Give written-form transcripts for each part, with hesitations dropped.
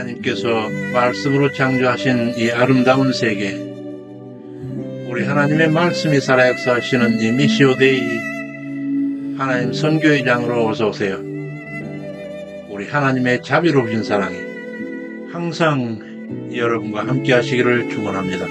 하나님께서 말씀으로 창조하신 이 아름다운 세계, 우리 하나님의 말씀이 살아 역사하시는 이 미시오데이 하나님 선교의 장으로 어서오세요. 우리 하나님의 자비로우신 사랑이 항상 여러분과 함께 하시기를 축원합니다.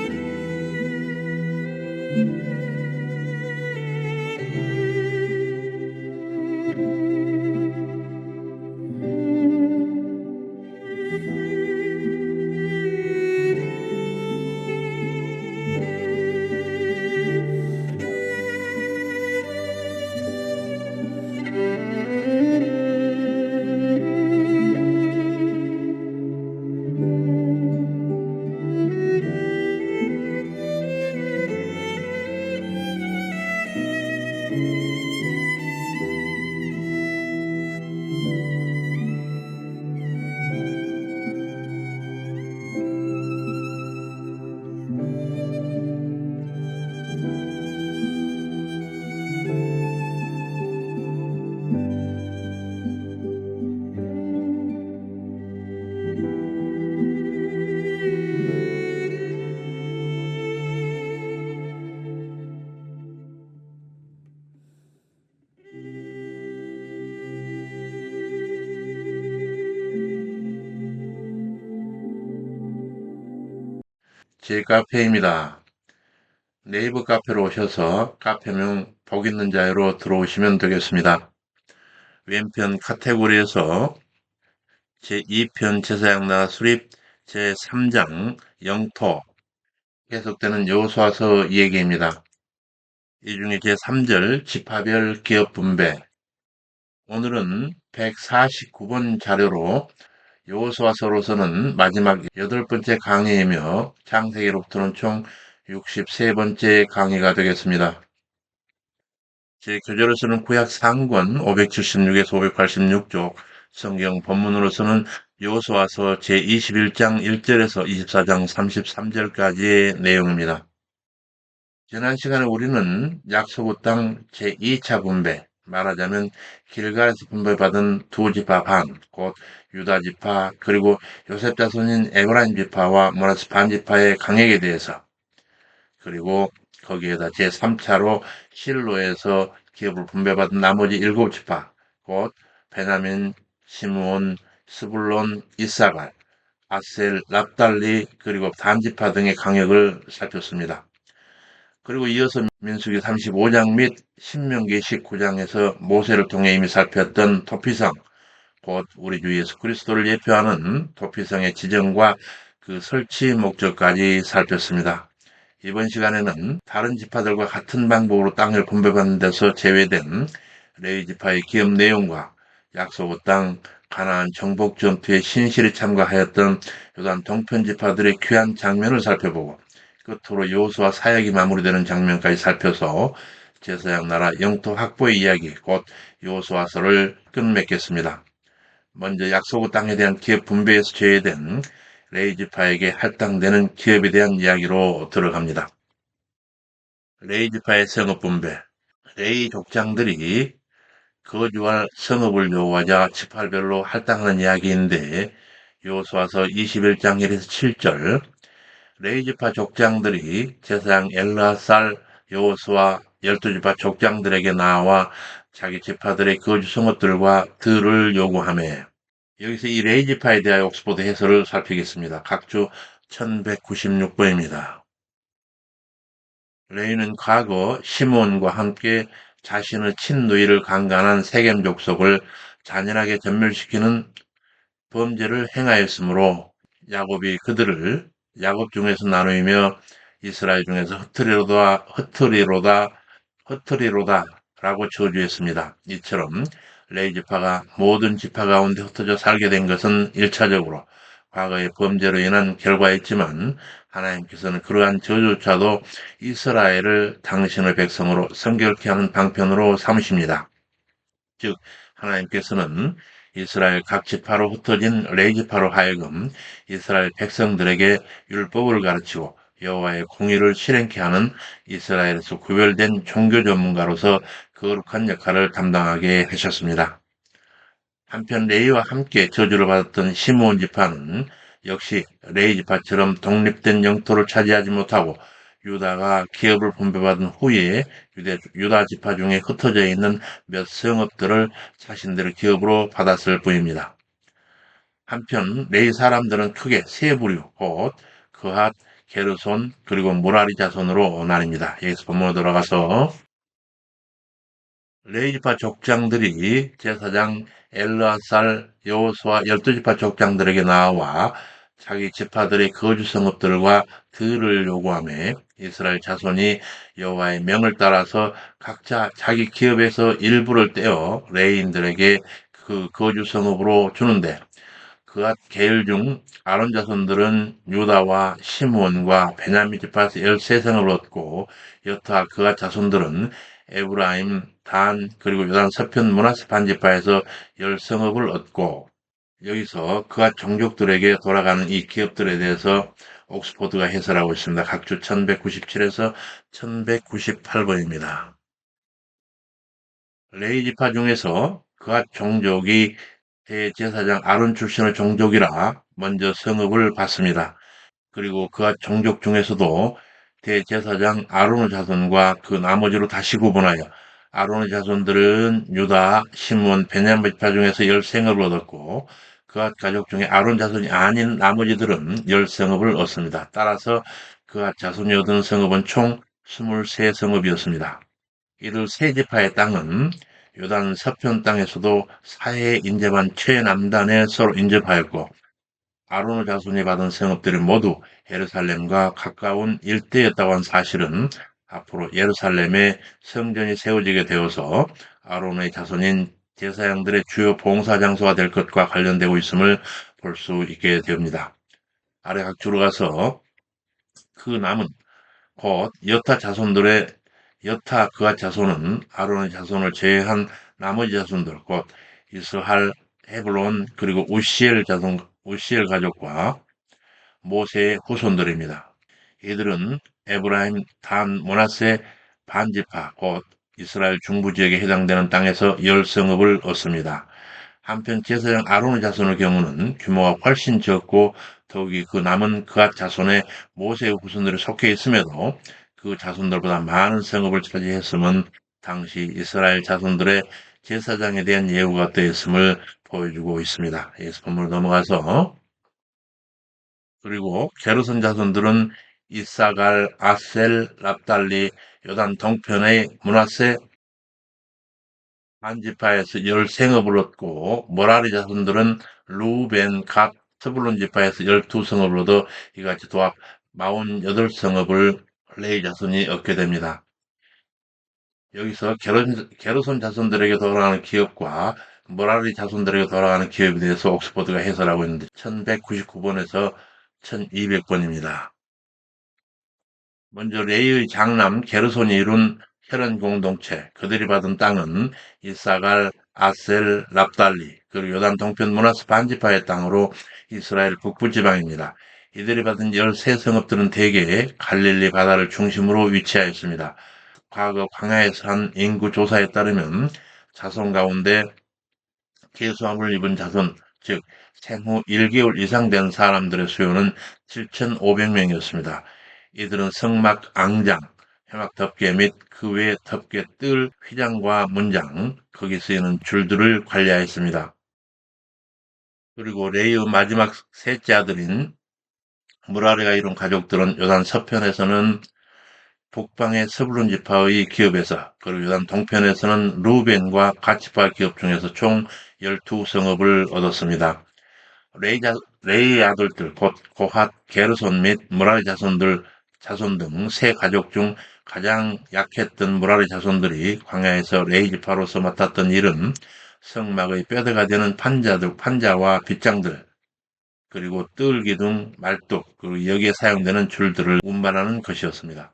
제 카페입니다. 네이버 카페로 오셔서 카페명 복 있는 자유로 들어오시면 되겠습니다. 왼편 카테고리에서 제2편 제사장나 수립 제3장 영토 계속되는 여호수아서 이야기입니다. 이 중에 제3절 지파별 기업 분배, 오늘은 149번 자료로 여호수아서로서는 마지막 8번째 강의이며 창세기로부터는 총 63번째 강의가 되겠습니다. 제 교재로서는 구약 상권 576에서 586쪽, 성경 본문으로서는 여호수아서 제21장 1절에서 24장 33절까지의 내용입니다. 지난 시간에 우리는 약속의 땅 제2차 분배, 말하자면 길갈에서 분배받은 두 지파 반, 곧 유다 지파 그리고 요셉 자손인 에브라임 지파와 므나세 반 지파의 강액에 대해서, 그리고 거기에다 제3차로 실로에서 기업을 분배받은 나머지 7지파, 곧 베냐민, 시므온, 스불론, 이사갈, 아셀, 납달리 그리고 단 지파 등의 강역을 살폈습니다. 그리고 이어서 민수기 35장 및 신명기 19장에서 모세를 통해 이미 살폈던 토피성, 곧 우리 주 예수 그리스도를 예표하는 토피성의 지정과 그 설치 목적까지 살폈습니다. 이번 시간에는 다른 지파들과 같은 방법으로 땅을 분배받는 데서 제외된 레위 지파의 기업 내용과 약속의 땅 가나안 정복 전투에 신실히 참가하였던 요단 동편 지파들의 귀한 장면을 살펴보고, 끝으로 여호수아 사역이 마무리되는 장면까지 살펴서 제사장 나라 영토 확보의 이야기, 곧 여호수아서를 끝맺겠습니다. 먼저 약속의 땅에 대한 기업 분배에서 제외된 레위 지파에게 할당되는 기업에 대한 이야기로 들어갑니다. 레위 지파의 성읍 분배. 레위 족장들이 거주할 성읍을 요구하자 지파별로 할당하는 이야기인데, 여호수아서 21장 1에서 7절, 레위 지파 족장들이 제사장 엘르아살, 여호수아 12지파 족장들에게 나와 자기 지파들의 거주 성읍들과 들을 요구하며, 여기서 이 레위 지파에 대하여 옥스포드 해설을 살피겠습니다. 각주 1196번입니다. 레위는 과거 시므온과 함께 자신의 친누이를 강간한 세겜 족속을 잔인하게 전멸시키는 범죄를 행하였으므로 야곱이 그들을 야곱 중에서 나누며 이스라엘 중에서 흩트리로다 라고 저주했습니다. 이처럼 레위 지파가 모든 지파 가운데 흩어져 살게 된 것은 1차적으로 과거의 범죄로 인한 결과였지만 하나님께서는 그러한 저주조차도 이스라엘을 당신의 백성으로 성결케 하는 방편으로 삼으십니다. 즉 하나님께서는 이스라엘 각 지파로 흩어진 레위 지파로 하여금 이스라엘 백성들에게 율법을 가르치고 여호와의 공의를 실행케 하는 이스라엘에서 구별된 종교 전문가로서 거룩한 역할을 담당하게 하셨습니다. 한편 레위와 함께 저주를 받았던 시므온 지파는 역시 레위 지파처럼 독립된 영토를 차지하지 못하고 유다가 기업을 분배받은 후에 유다 지파 중에 흩어져 있는 몇 성읍들을 자신들의 기업으로 받았을 뿐입니다. 한편 레위 사람들은 크게 세 부류, 곧 그핫, 게르손, 그리고 무라리 자손으로 나뉩니다. 여기서 본문으로 돌아가서 레위지파 족장들이 제사장 엘르아살 여호수아 12지파 족장들에게 나와 자기 지파들의 거주 성읍들과 들을 요구하며 이스라엘 자손이 여호와의 명을 따라서 각자 자기 기업에서 일부를 떼어 레위인들에게 그 거주 성읍으로 주는데 그앗 계열 중 아론 자손들은 유다와 시므온과 베냐민 지파에서 13성을 얻고 여타 그앗 자손들은 에브라임, 단 그리고 요단 서편 므낫세 반지파에서 10성읍을 얻고 여기서 그앗 종족들에게 돌아가는 이 기업들에 대해서 옥스포드가 해설하고 있습니다. 각주 1197에서 1198번입니다. 레위 지파 중에서 그앗 종족이 대제사장 아론 출신의 종족이라 먼저 성읍을 받습니다. 그리고 그가 종족 중에서도 대제사장 아론의 자손과 그 나머지로 다시 구분하여 아론의 자손들은 유다, 시므온, 베냐민 지파 중에서 10성읍을 얻었고 그가 가족 중에 아론 자손이 아닌 나머지들은 10성읍을 얻습니다. 따라서 그가 자손이 얻은 성읍은 총 23성읍이었습니다. 이들 세 지파의 땅은 요단 서편 땅에서도 사해 인접한 최남단에 서로 인접하였고 아론의 자손이 받은 성읍들이 모두 예루살렘과 가까운 일대였다고 한 사실은 앞으로 예루살렘에 성전이 세워지게 되어서 아론의 자손인 제사장들의 주요 봉사 장소가 될 것과 관련되고 있음을 볼 수 있게 됩니다. 아래 각주로 가서 그 남은 곧 여타 그앗 자손은 아론의 자손을 제외한 나머지 자손들 곧 이스할, 헤블론 그리고 우시엘 가족과 모세의 후손들입니다. 이들은 에브라임, 단, 므낫세 반지파 곧 이스라엘 중부 지역에 해당되는 땅에서 10성읍을 얻습니다. 한편 제사장 아론의 자손의 경우는 규모가 훨씬 적고 더욱이 그 남은 그앗 자손의 모세의 후손들이 속해 있음에도 그 자손들보다 많은 성읍을 차지했음은 당시 이스라엘 자손들의 제사장에 대한 예우가 어떠했음을 보여주고 있습니다. 여기서 본문으로 넘어가서 그리고 게르손 자손들은 이사갈, 아셀, 납달리, 요단 동편의 므낫세 반지파에서 10성읍을 얻고 머라리 자손들은 루벤, 갓, 스불론 지파에서 12성읍을 얻어 이같이 도합 48성읍을 레위 자손이 얻게 됩니다. 여기서 게르손 자손들에게 돌아가는 기업과 머라리 자손들에게 돌아가는 기업에 대해서 옥스퍼드가 해설하고 있는데 1199번에서 1200번입니다. 먼저 레이의 장남 게르손이 이룬 혈연 공동체, 그들이 받은 땅은 이사갈, 아셀, 납달리, 그리고 요단 동편 므낫세 반지파의 땅으로 이스라엘 북부 지방입니다. 이들이 받은 13성읍들은 대개 갈릴리 바다를 중심으로 위치하였습니다. 과거 광야에서 한 인구 조사에 따르면 자손 가운데 계수함을 입은 자손, 즉 생후 1개월 이상 된 사람들의 수요는 7,500명이었습니다. 이들은 성막 앙장, 회막 덮개 및 그 외의 덮개 뜰, 휘장과 문장, 거기 쓰이는 줄들을 관리하였습니다. 그리고 레이의 마지막 셋째 아들인 무라리가 이룬 가족들은 요단 서편에서는 북방의 스불론 지파의 기업에서 그리고 요단 동편에서는 루벤과 갓지파 기업 중에서 총 12성읍을 얻었습니다. 레이의 아들들 곧 고핫, 게르손 및 무라리 자손 등 세 가족 중 가장 약했던 무라리 자손들이 광야에서 레이 지파로서 맡았던 일은 성막의 뼈대가 되는 판자와 빗장들, 그리고 뜰기둥, 말뚝, 그리고 여기에 사용되는 줄들을 운반하는 것이었습니다.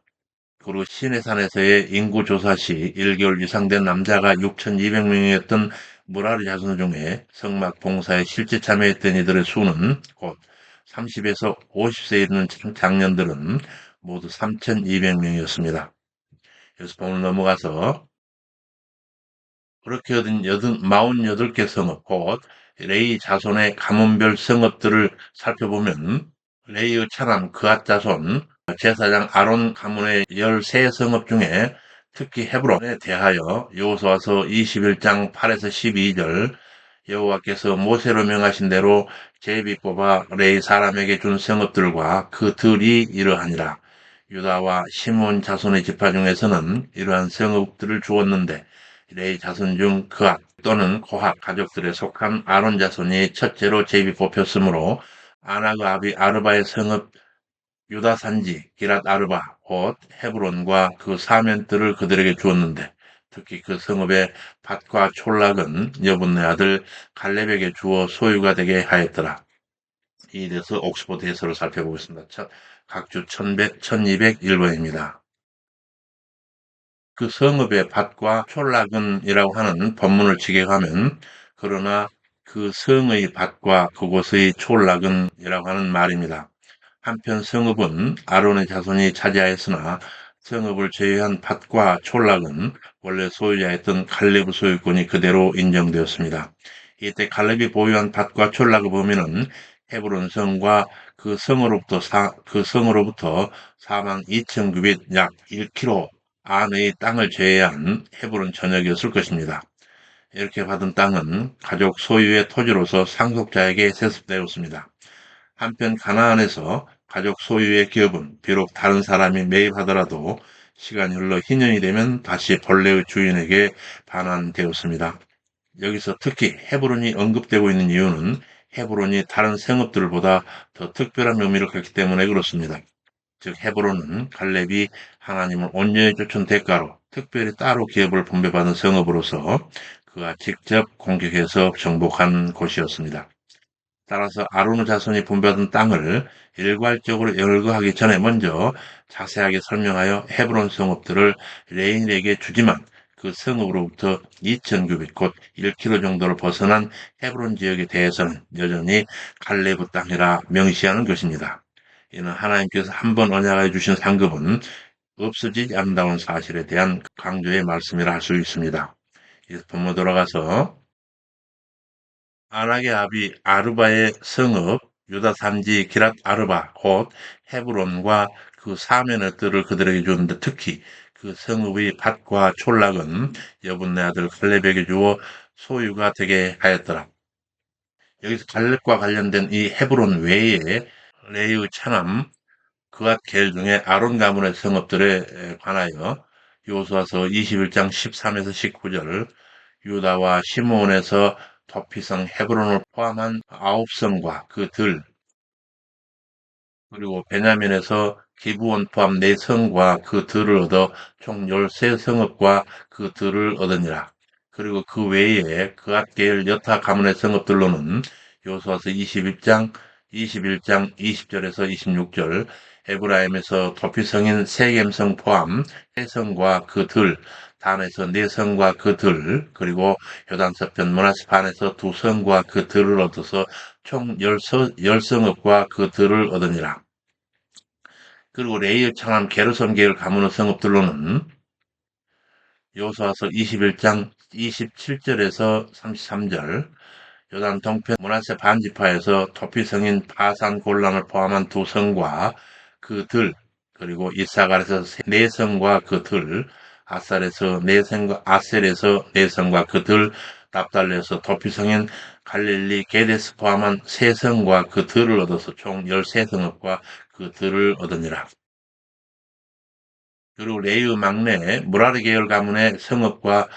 그리고 시내산에서의 인구조사 시 1개월 이상 된 남자가 6,200명이었던 무라리 자손 중에 성막 봉사에 실제 참여했던 이들의 수는 곧 30에서 50세에 이르는 장년들은 모두 3,200명이었습니다. 그래서 본을 넘어가서 그렇게 얻은 48개 성읍, 곧 레이 자손의 가문별 성읍들을 살펴보면 레이의 차남 그앗 자손, 제사장 아론 가문의 13성읍 중에 특히 헤브론에 대하여 여호수아서 21장 8에서 12절 여호와께서 모세로 명하신 대로 제비 뽑아 레이 사람에게 준 성읍들과 그 들이 이러하니라. 유다와 시몬 자손의 지파 중에서는 이러한 성읍들을 주었는데 레이 자손 중 그앗 또는 고학 가족들에 속한 아론 자손이 첫째로 제비 뽑혔으므로 아나그 아비 아르바의 성읍 유다 산지 기랏 아르바 곧 헤브론과 그 사면들을 그들에게 주었는데 특히 그 성읍의 밭과 촌락은 여분네 아들 갈렙에게 주어 소유가 되게 하였더라. 이에 대해서 옥스퍼드 해설을 살펴보겠습니다. 각주 1201번입니다. 그 성읍의 밭과 촌락은이라고 하는 본문을 직역하면 그러나 그 성의 밭과 그곳의 촌락은이라고 하는 말입니다. 한편 성읍은 아론의 자손이 차지하였으나 성읍을 제외한 밭과 촌락은 원래 소유자였던 칼렙의 소유권이 그대로 인정되었습니다. 이때 칼렙이 보유한 밭과 촌락을 보면은 헤브론 성과 그 성으로부터 4만 2천 규빗 약 1km 안의 땅을 제외한 헤브론 전역이었을 것입니다. 이렇게 받은 땅은 가족 소유의 토지로서 상속자에게 세습되었습니다. 한편 가나안에서 가족 소유의 기업은 비록 다른 사람이 매입하더라도 시간이 흘러 희년이 되면 다시 본래의 주인에게 반환되었습니다. 여기서 특히 헤브론이 언급되고 있는 이유는 헤브론이 다른 성읍들보다 더 특별한 의미를 갖기 때문에 그렇습니다. 즉 헤브론은 갈렙이 하나님을 온전히 쫓은 대가로 특별히 따로 기업을 분배받은 성읍으로서 그가 직접 공격해서 정복한 곳이었습니다. 따라서 아론의 자손이 분배받은 땅을 일괄적으로 열거하기 전에 먼저 자세하게 설명하여 헤브론 성읍들을 레인에게 주지만 그 성읍으로부터 2,000규빗 곧 1km 정도로 벗어난 헤브론 지역에 대해서는 여전히 갈레브 땅이라 명시하는 것입니다. 이는 하나님께서 한 번 언약하여 주신 상급은 없어지지 않는다는 사실에 대한 강조의 말씀이라 할 수 있습니다. 이제 본문 돌아가서 아낙의 아비 아르바의 성읍 유다 산지 기랏 아르바 곧 헤브론과 그 사면의 뜰을 그들에게 줬는데 특히 그 성읍의 밭과 촌락은 여분네 아들 갈렙에게 주어 소유가 되게 하였더라. 여기서 갈렙과 관련된 이 헤브론 외에 레이의 차남 그앗 겔 중에 아론 가문의 성읍들에 관하여 요수아서 21장 13에서 19절 유다와 시므온에서 도피성 헤브론을 포함한 9성과 그 들, 그리고 베냐민에서 기브온 포함 4성과 그 들을 얻어 총 13성읍과 그 들을 얻으니라. 그리고 그 외에 그앗계열 여타 가문의 성읍들로는 요수아서 21장 20절에서 26절 에브라임에서 도피성인 세겜성 포함 3성과 그 들, 단에서 4성과 그 들, 그리고 요단서편 므낫세 반에서 2성과 그 들을 얻어서 총 10성읍과 그 들을 얻으니라. 그리고 레이의 창함 게르손 계열 가문의 성읍들로는 여호수아서 21장 27절에서 33절 요단 동편 므낫세 반지파에서 토피성인 바산 골란을 포함한 2성과 그 들, 그리고 이사갈에서 4성과 그 들, 아셀에서 4성과 그 들, 납달리에서 도피성인 갈릴리 게데스 포함한 3성과 그 들을 얻어서 총 13성읍과 그 들을 얻으니라. 그리고 레이의 막내 무라리 계열 가문의 성읍과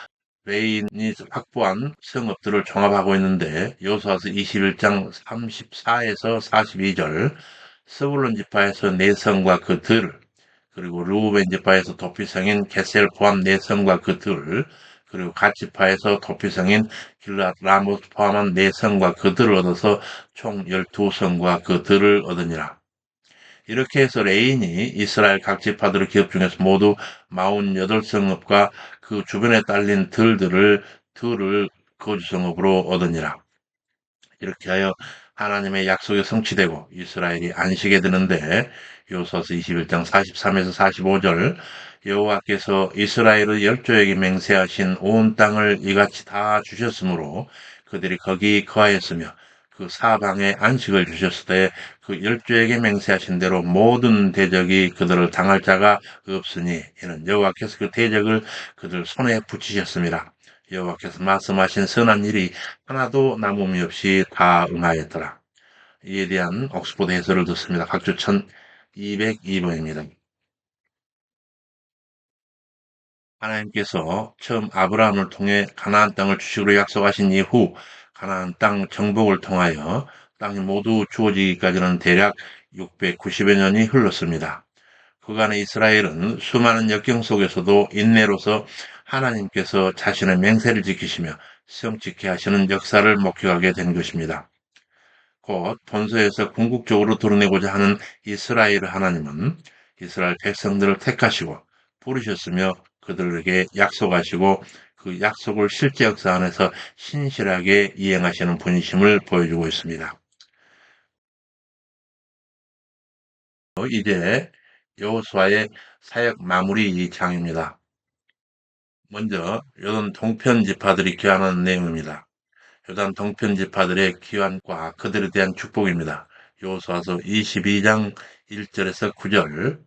레인이 확보한 성읍들을 종합하고 있는데 여호수아서 21장 34에서 42절 스불론 지파에서 4성과 그 들, 그리고 르우벤 지파에서 도피성인 게셀 포함 4성과 그 들, 그리고 갓 지파에서 도피성인 길랏 라모스 포함한 4성과 그들을 얻어서 총 12성과 그 들을 얻으니라. 이렇게 해서 레인이 이스라엘 각 지파들의 기업 중에서 모두 48성읍과 그 주변에 딸린 들을 거주성읍으로 얻으니라. 이렇게 하여 하나님의 약속이 성취되고 이스라엘이 안식에 드는데, 요소서 21장 43에서 45절, 여호와께서 이스라엘의 열조에게 맹세하신 온 땅을 이같이 다 주셨으므로 그들이 거기 거하였으며 그 사방에 안식을 주셨을 때 그 열조에게 맹세하신 대로 모든 대적이 그들을 당할 자가 없으니 이는 여호와께서 그 대적을 그들 손에 붙이셨습니다. 여호와께서 말씀하신 선한 일이 하나도 남음이 없이 다 응하였더라. 이에 대한 옥스포드 해설을 듣습니다. 각주 1202번입니다. 하나님께서 처음 아브라함을 통해 가나안 땅을 주식으로 약속하신 이후 가나안 땅 정복을 통하여 땅이 모두 주어지기까지는 대략 690여 년이 흘렀습니다. 그간의 이스라엘은 수많은 역경 속에서도 인내로서 하나님께서 자신의 맹세를 지키시며 성취케 하시는 역사를 목격하게 된 것입니다. 곧 본서에서 궁극적으로 드러내고자 하는 이스라엘 하나님은 이스라엘 백성들을 택하시고 부르셨으며 그들에게 약속하시고 그 약속을 실제 역사 안에서 신실하게 이행하시는 분이심을 보여주고 있습니다. 이제 여호수아의 사역 마무리 장입니다. 먼저 요단 동편 지파들이 귀환하는 내용입니다. 요단 동편 지파들의 귀환과 그들에 대한 축복입니다. 여호수아서 22장 1절에서 9절.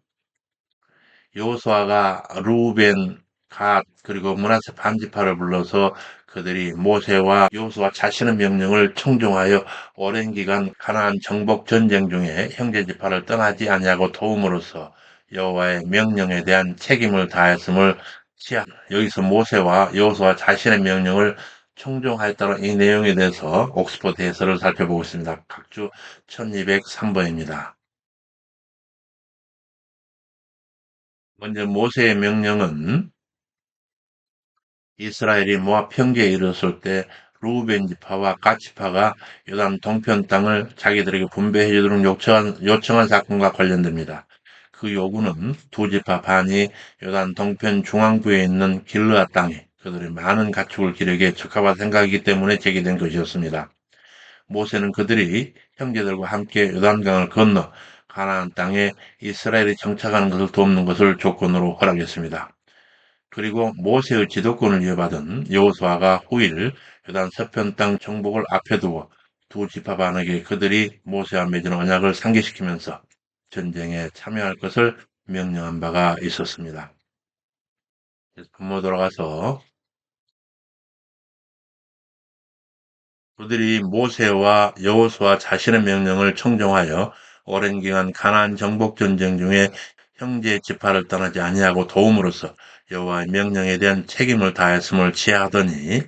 여호수아가 루벤, 갓 그리고 므낫세 반지파를 불러서 그들이 모세와 여호수아 자신의 명령을 청종하여 오랜 기간 가나안 정복 전쟁 중에 형제 지파를 떠나지 아니하고 도움으로써 여호와의 명령에 대한 책임을 다했음을 시한, 여기서 모세와 여호수아 자신의 명령을 청종하였다는 이 내용에 대해서 옥스퍼드 해설을 살펴보고 있습니다. 각주 1203번입니다. 먼저 모세의 명령은 이스라엘이 모압 평지에 이르렀을 때 루벤 지파와 갓 지파가 요단 동편 땅을 자기들에게 분배해 주도록 요청한 사건과 관련됩니다. 그 요구는 두 지파 반이 요단 동편 중앙부에 있는 길르앗 땅에 그들의 많은 가축을 기르기에 적합한 생각이기 때문에 제기된 것이었습니다. 모세는 그들이 형제들과 함께 요단강을 건너 가나안 땅에 이스라엘이 정착하는 것을 돕는 것을 조건으로 허락했습니다. 그리고 모세의 지도권을 이어받은 여호수아가 후일 요단 서편 땅 정복을 앞에 두고 두 지파반에게 그들이 모세와 맺은 언약을 상기시키면서 전쟁에 참여할 것을 명령한 바가 있었습니다. 부모 돌아가서 그들이 모세와 여호수아 자신의 명령을 청종하여 오랜 기간 가나안 정복 전쟁 중에 형제 지파를 떠나지 아니하고 도움으로써 여호와의 명령에 대한 책임을 다했음을 치하하더니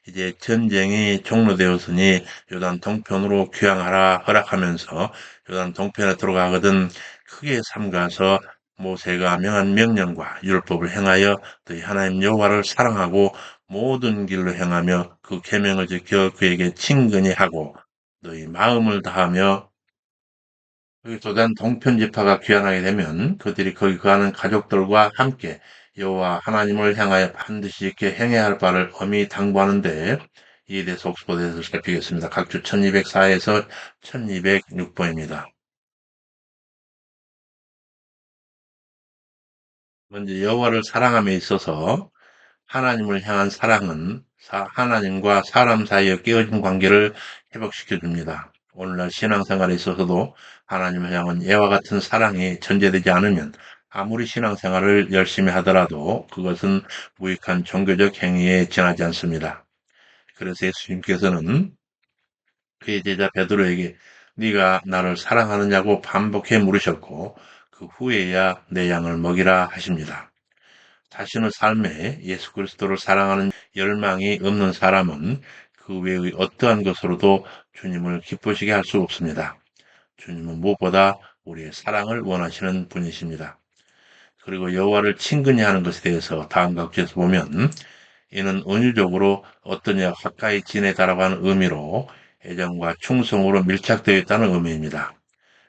이제 전쟁이 종료되었으니 요단 동편으로 귀향하라 허락하면서 요단 동편에 들어가거든 크게 삼가서 모세가 명한 명령과 율법을 행하여 너희 하나님 여호와를 사랑하고 모든 길로 행하며 그 계명을 지켜 그에게 친근히 하고 너희 마음을 다하며 여기 도단 동편 지파가 귀환하게 되면 그들이 거기 거하는 가족들과 함께 여호와 하나님을 향하여 반드시 이렇게 행해야 할 바를 엄히 당부하는데 이에 대해서 옥스퍼드에서 살피겠습니다. 각주 1204에서 1206번입니다. 먼저 여호와를 사랑함에 있어서 하나님을 향한 사랑은 하나님과 사람 사이의 깨어진 관계를 회복시켜 줍니다. 오늘날 신앙생활에 있어서도 하나님을 향한 예와 같은 사랑이 전제되지 않으면 아무리 신앙생활을 열심히 하더라도 그것은 무익한 종교적 행위에 지나지 않습니다. 그래서 예수님께서는 그의 제자 베드로에게 네가 나를 사랑하느냐고 반복해 물으셨고 그 후에야 내 양을 먹이라 하십니다. 자신의 삶에 예수 그리스도를 사랑하는 열망이 없는 사람은 그 외의 어떠한 것으로도 주님을 기쁘시게 할 수 없습니다. 주님은 무엇보다 우리의 사랑을 원하시는 분이십니다. 그리고 여호와를 친근히 하는 것에 대해서 다음과 같이 보면 이는 은유적으로 어떤 이와 가까이 지내다라고 하는 의미로 애정과 충성으로 밀착되어 있다는 의미입니다.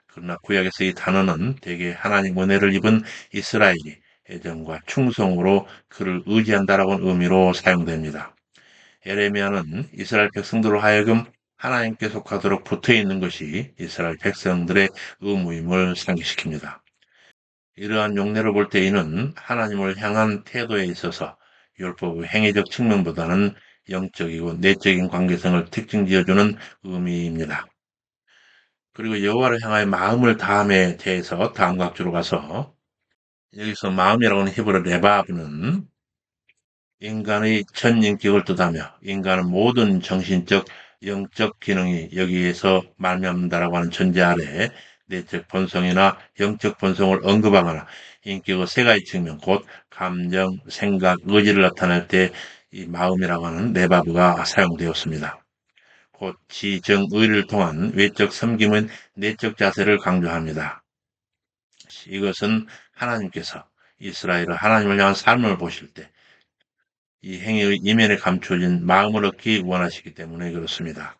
그러나 구약에서 이 단어는 대개 하나님 은혜를 입은 이스라엘이 애정과 충성으로 그를 의지한다라는 의미로 사용됩니다. 예레미야는 이스라엘 백성들로 하여금 하나님께 속하도록 붙어 있는 것이 이스라엘 백성들의 의무임을 상기시킵니다. 이러한 용례를 볼 때 이는 하나님을 향한 태도에 있어서 율법의 행위적 측면보다는 영적이고 내적인 관계성을 특징지어주는 의미입니다. 그리고 여호와를 향하여 마음을 다함에 대해서 다음과 각주로 가서 여기서 마음이라고 하는 히브리 레바브는 인간의 전 인격을 뜻하며 인간은 모든 정신적, 영적 기능이 여기에서 말미암는다라고 하는 전제 아래 내적 본성이나 영적 본성을 언급하거나 인격의 세 가지 측면, 곧 감정, 생각, 의지를 나타낼 때 이 마음이라고 하는 레바브가 사용되었습니다. 곧 지정의를 통한 외적 섬김은 내적 자세를 강조합니다. 이것은 하나님께서 이스라엘의 하나님을 향한 삶을 보실 때 이 행위의 이면에 감춰진 마음을 얻기 원하시기 때문에 그렇습니다.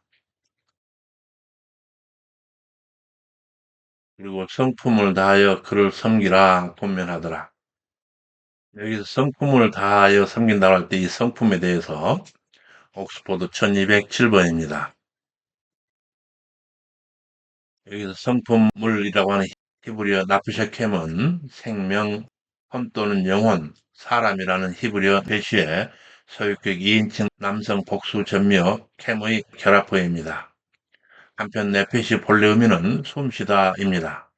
그리고 성품을 다하여 그를 섬기라 권면하더라. 여기서 성품을 다하여 섬긴다고 할 때 이 성품에 대해서 옥스포드 1207번입니다. 여기서 성품을이라고 하는 히브리어 나프샤켐은 생명, 혼 또는 영혼, 사람이라는 히브리어 배시에 소유격 2인칭 남성 복수 전미어 캠의 결합어입니다. 한편 네페시 본래 의미는 숨쉬다입니다.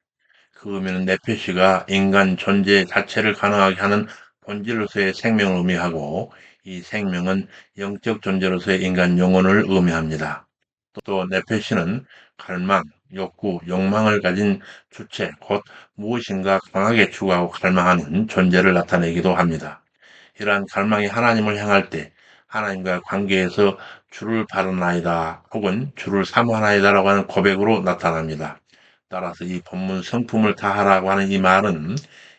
그 의미는 네페시가 인간 존재 자체를 가능하게 하는 본질로서의 생명을 의미하고 이 생명은 영적 존재로서의 인간 영혼을 의미합니다. 또 네페시는 갈망, 욕구, 욕망을 가진 주체, 곧 무엇인가 강하게 추구하고 갈망하는 존재를 나타내기도 합니다. 이러한 갈망이 하나님을 향할 때 하나님과 관계에서 주를 바라나이다 혹은 주를 사모하나이다라고 하는 고백으로 나타납니다. 따라서 이 본문 성품을 다하라고 하는 이 말은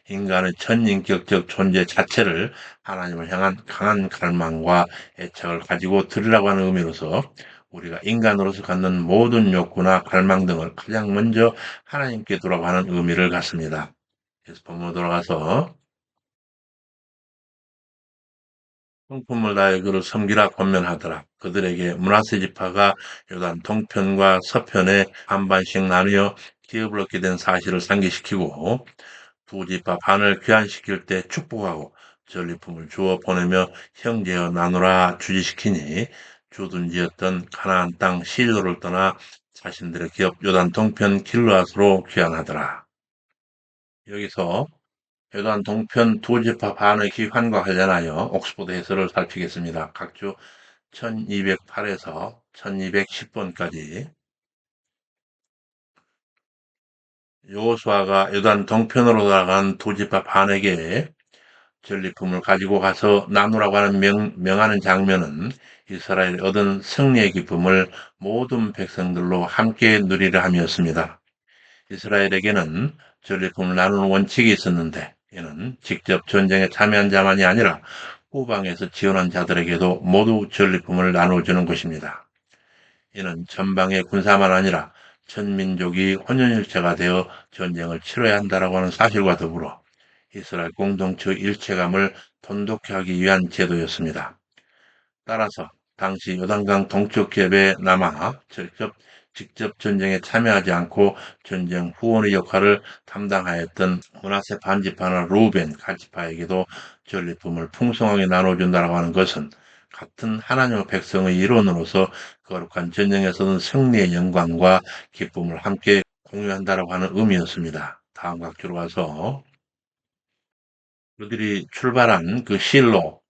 인간의 전인격적 존재 자체를 하나님을 향한 강한 갈망과 애착을 가지고 드리라고 하는 의미로서 우리가 인간으로서 갖는 모든 욕구나 갈망 등을 가장 먼저 하나님께 돌아가는 의미를 갖습니다. 그래서 본문으로 돌아가서 성품을 다해 그를 섬기라 권면하더라. 그들에게 므낫세 지파가 요단 동편과 서편에 반반씩 나누어 기업을 얻게 된 사실을 상기시키고 두 지파 반을 귀환시킬 때 축복하고 전리품을 주어 보내며 형제여 나누라 주지시키니 주둔지였던 가나안 땅 시로를 떠나 자신들의 기업 요단 동편 길르앗으로 귀환하더라. 여기서 요단 동편 두 지파 반의 귀환과 관련하여 옥스포드 해설을 살피겠습니다. 각주 1208에서 1210번까지 여호수아가 요단 동편으로 나간 두 지파 반에게 전리품을 가지고 가서 나누라고 하는 명하는 장면은 이스라엘이 얻은 승리의 기쁨을 모든 백성들로 함께 누리려 함이었습니다. 이스라엘에게는 전리품을 나누는 원칙이 있었는데 이는 직접 전쟁에 참여한 자만이 아니라 후방에서 지원한 자들에게도 모두 전리품을 나누어주는 것입니다. 이는 전방의 군사만 아니라 전 민족이 혼연일체가 되어 전쟁을 치러야 한다라고 하는 사실과 더불어 이스라엘 공동체의 일체감을 돈독히 하기 위한 제도였습니다. 따라서 당시 요단강 동쪽 기업에 남아 직접 전쟁에 참여하지 않고 전쟁 후원의 역할을 담당하였던 므낫세 반지파나 루벤 갈지파에게도 전리품을 풍성하게 나눠준다고 하는 것은 같은 하나님의 백성의 일원으로서 거룩한 전쟁에서는 승리의 영광과 기쁨을 함께 공유한다고 하는 의미였습니다. 다음 각주로 가서 그들이 출발한 그 실로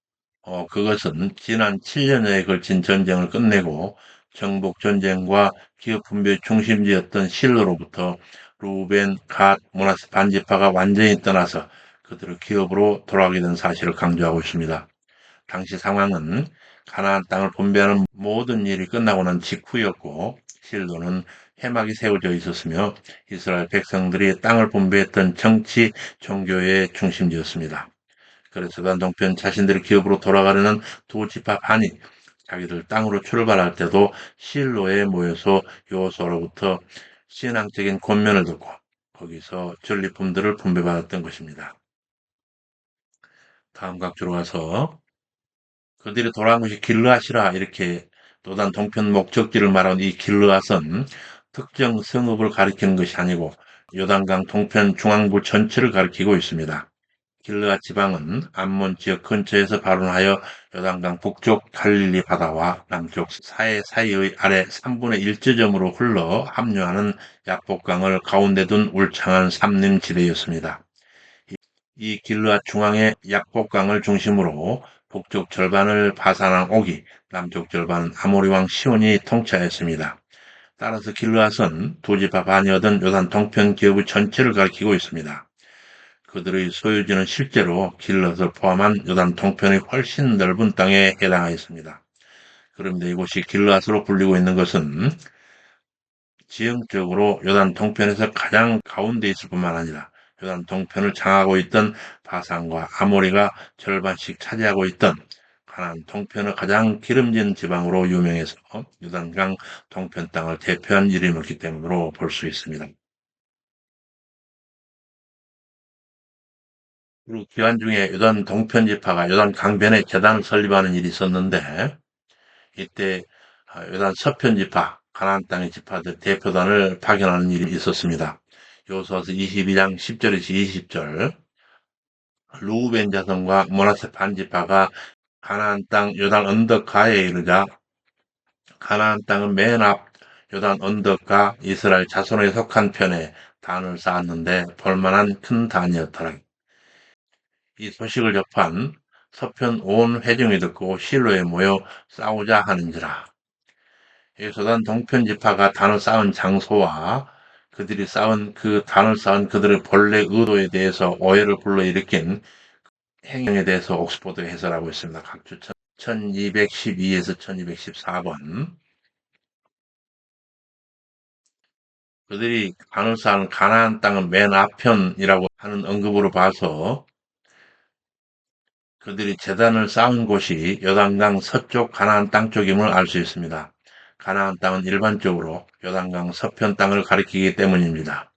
그것은 지난 7년여에 걸친 전쟁을 끝내고 정복 전쟁과 기업 분배의 중심지였던 실로로부터 루벤, 갓, 모나스 반지파가 완전히 떠나서 그들의 기업으로 돌아가게 된 사실을 강조하고 있습니다. 당시 상황은 가나안 땅을 분배하는 모든 일이 끝나고 난 직후였고 실로는 해막이 세워져 있었으며 이스라엘 백성들이 땅을 분배했던 정치, 종교의 중심지였습니다. 그래서 요단 동편 자신들의 기업으로 돌아가려는 두 지파 반이 자기들 땅으로 출발할 때도 실로에 모여서 여호수아로부터 신앙적인 권면을 듣고 거기서 전리품들을 분배받았던 것입니다. 다음 각주로 가서 그들이 돌아간 것이 길르앗이라 이렇게 도단 동편 목적지를 말하는 이 길르앗은 특정 성읍을 가리키는 것이 아니고 요단강 동편 중앙부 전체를 가리키고 있습니다. 길르앗 지방은 암몬 지역 근처에서 발원하여 요단강 북쪽 갈릴리 바다와 남쪽 사해 사이의 아래 3분의 1지점으로 흘러 합류하는 야복강을 가운데 둔 울창한 삼림지대였습니다. 이 길르앗 중앙의 약복강을 중심으로 북쪽 절반을 바산왕 옥이, 남쪽 절반은 아모리 왕 시온이 통치하였습니다. 따라서 길르앗은 두 지파 반이 얻은 요단 동편 기업의 전체를 가리키고 있습니다. 그들의 소유지는 실제로 길르앗을 포함한 요단 동편의 훨씬 넓은 땅에 해당하였습니다. 그런데 이곳이 길르앗으로 불리고 있는 것은 지형적으로 요단 동편에서 가장 가운데 있을 뿐만 아니라 요단 동편을 장하고 있던 바산과 아모리가 절반씩 차지하고 있던 가나안 동편의 가장 기름진 지방으로 유명해서 요단강 동편 땅을 대표한 이름이었기 때문으로 볼 수 있습니다. 그리고 기간 중에 요단 동편 지파가 요단 강변에 재단을 설립하는 일이 있었는데 이때 요단 서편 지파, 가나안 땅의 지파들 대표단을 파견하는 일이 있었습니다. 여호수아서 22장 10절에서 20절 루우벤 자손과 므낫세 반 지파가 가나안 땅 요단 언덕가에 이르자 가나안 땅은 맨 앞 요단 언덕가 이스라엘 자손에 속한 편에 단을 쌓았는데 볼만한 큰 단이었더라. 이 소식을 접한 서편 온 회중이 듣고 실로에 모여 싸우자 하는지라. 이 소단 동편 지파가 단을 쌓은 장소와 그들이 쌓은 그 단을 쌓은 그들의 본래 의도에 대해서 오해를 불러일으킨 행령에 대해서 옥스포드가 해설하고 있습니다. 각주 1212에서 1214번. 그들이 단을 쌓은 가나안 땅은 맨 앞편이라고 하는 언급으로 봐서 그들이 제단을 쌓은 곳이 요단강 서쪽 가나안 땅 쪽임을 알 수 있습니다. 가나안 땅은 일반적으로 요단강 서편 땅을 가리키기 때문입니다.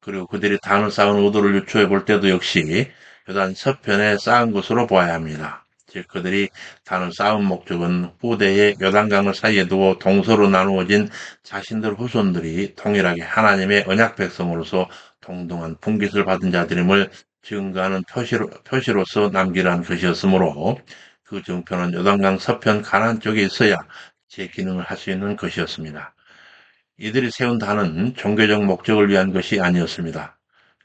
그리고 그들이 단을 쌓은 의도를 유추해 볼 때도 역시 요단 서편에 쌓은 것으로 보아야 합니다. 즉 그들이 단을 쌓은 목적은 후대에 요단강을 사이에 두고 동서로 나누어진 자신들 후손들이 동일하게 하나님의 언약 백성으로서 동등한 분깃을 받은 자들임을 증거하는 표시로서 남기라는 것이었으므로 그 정표는 요단강 서편 가나안 쪽에 있어야 제 기능을 할 수 있는 것이었습니다. 이들이 세운 단은 종교적 목적을 위한 것이 아니었습니다.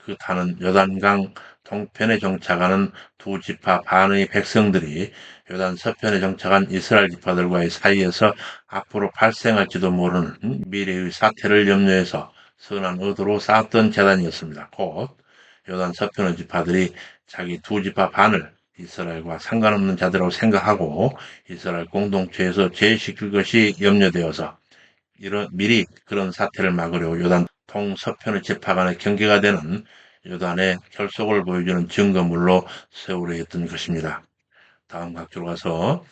그 단은 요단강 동편에 정착하는 두 지파 반의 백성들이 요단 서편에 정착한 이스라엘 지파들과의 사이에서 앞으로 발생할지도 모르는 미래의 사태를 염려해서 선한 의도로 쌓았던 재단이었습니다. 곧 요단 서편의 지파들이 자기 두 지파 반을 이스라엘과 상관없는 자들이라고 생각하고 이스라엘 공동체에서 제시킬 것이 염려되어서 미리 그런 사태를 막으려고 요단 동서편의 지파 간의 경계가 되는 요단의 결속을 보여주는 증거물로 세우려 했던 것입니다. 다음 각주로 가서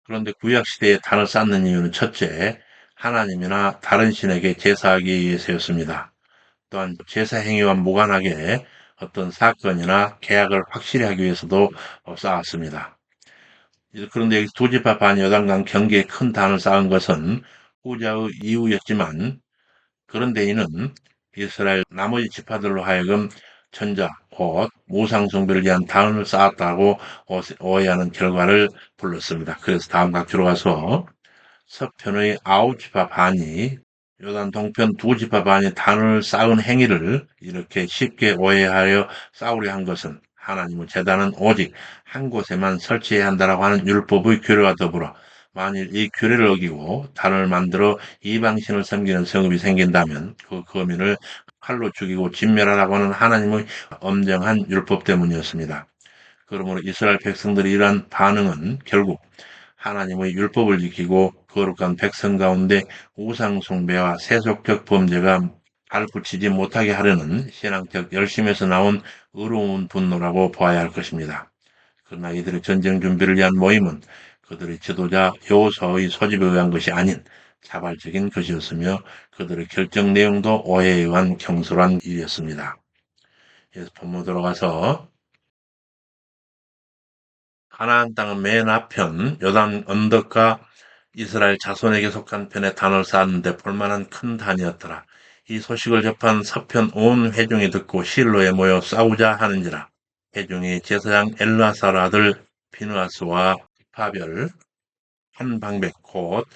그런데 구약시대에 단을 쌓는 이유는 첫째, 하나님이나 다른 신에게 제사하기 위해서였습니다. 또한 제사 행위와 무관하게 어떤 사건이나 계약을 확실히 하기 위해서도 쌓았습니다. 그런데 여기 두 지파 반 여단간 경계에 큰 단을 쌓은 것은 후자의 이유였지만 그런데 이는 이스라엘 나머지 지파들로 하여금 천자, 곧 우상 숭배를 위한 단을 쌓았다고 오해하는 결과를 불렀습니다. 그래서 다음 각주로 가서 서편의 아홉 지파 반이 요단 동편 두 지파 반이 단을 쌓은 행위를 이렇게 쉽게 오해하여 싸우려 한 것은 하나님의 제단은 오직 한 곳에만 설치해야 한다라고 하는 율법의 규례와 더불어 만일 이 규례를 어기고 단을 만들어 이방신을 섬기는 성읍이 생긴다면 그 거민을 칼로 죽이고 진멸하라고 하는 하나님의 엄정한 율법 때문이었습니다. 그러므로 이스라엘 백성들이 이러한 반응은 결국 하나님의 율법을 지키고 거룩한 백성 가운데 우상 숭배와 세속적 범죄가 발붙이지 못하게 하려는 신앙적 열심에서 나온 의로운 분노라고 보아야 할 것입니다. 그러나 이들의 전쟁 준비를 위한 모임은 그들의 지도자 여호수아의 소집에 의한 것이 아닌 자발적인 것이었으며 그들의 결정 내용도 오해에 의한 경솔한 일이었습니다. 그래서 본문 들어가서 가나안 땅은 맨 앞편 요단 언덕과 이스라엘 자손에게 속한 편에 단을 쌓았는데 볼만한 큰 단이었더라. 이 소식을 접한 서편 온 회중이 듣고 실로에 모여 싸우자 하는지라. 회중이 제사장 엘라살 아들 비누아스와 파별 한 방백 곧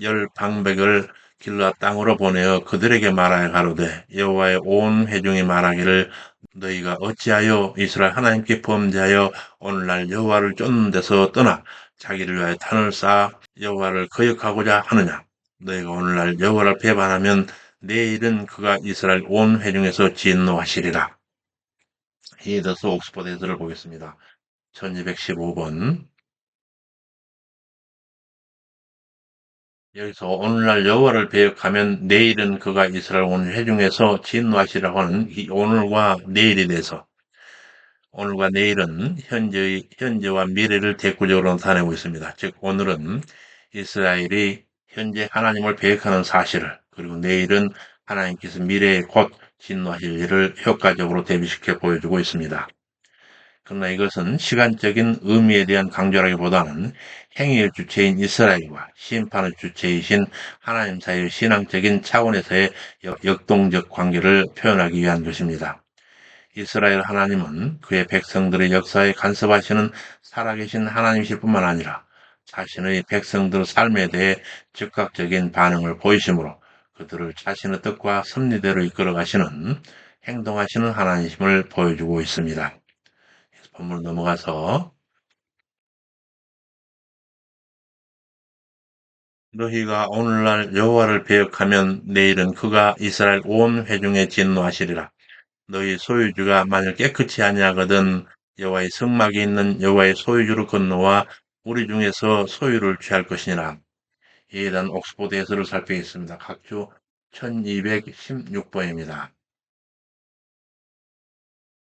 열 방백을 길르앗 땅으로 보내어 그들에게 말하여 가로되 여호와의 온 회중이 말하기를 너희가 어찌하여 이스라엘 하나님께 범죄하여 오늘날 여호와를 쫓는 데서 떠나 자기를 위하여 단을 쌓아 여호와를 거역하고자 하느냐. 너희가 오늘날 여호와를 배반하면 내일은 그가 이스라엘 온 회중에서 진노하시리라. 히더스 옥스퍼드 해설을 보겠습니다. 1215번. 여기서 오늘날 여호와를 배역하면 내일은 그가 이스라엘 온 회중에서 진노하시라고 하는 이 오늘과 내일에 대해서 오늘과 내일은 현재와 미래를 대꾸적으로 나타내고 있습니다. 즉 오늘은 이스라엘이 현재 하나님을 배역하는 사실을 그리고 내일은 하나님께서 미래에 곧 진노하실 일을 효과적으로 대비시켜 보여주고 있습니다. 그러나 이것은 시간적인 의미에 대한 강조라기보다는 행위의 주체인 이스라엘과 심판의 주체이신 하나님 사이의 신앙적인 차원에서의 역동적 관계를 표현하기 위한 것입니다. 이스라엘 하나님은 그의 백성들의 역사에 간섭하시는 살아계신 하나님이실 뿐만 아니라 자신의 백성들 삶에 대해 즉각적인 반응을 보이심으로 그들을 자신의 뜻과 섭리대로 이끌어 가시는 행동하시는 하나님이심을 보여주고 있습니다. 본문 넘어가서 너희가 오늘날 여호와를 배역하면 내일은 그가 이스라엘 온 회중에 진노하시리라. 너희 소유주가 만일 깨끗이 아니하거든 여호와의 성막이 있는 여호와의 소유주로 건너와 우리 중에서 소유를 취할 것이니라. 이에 대한 옥스포드 해설을 살피겠습니다. 각주 1216번입니다.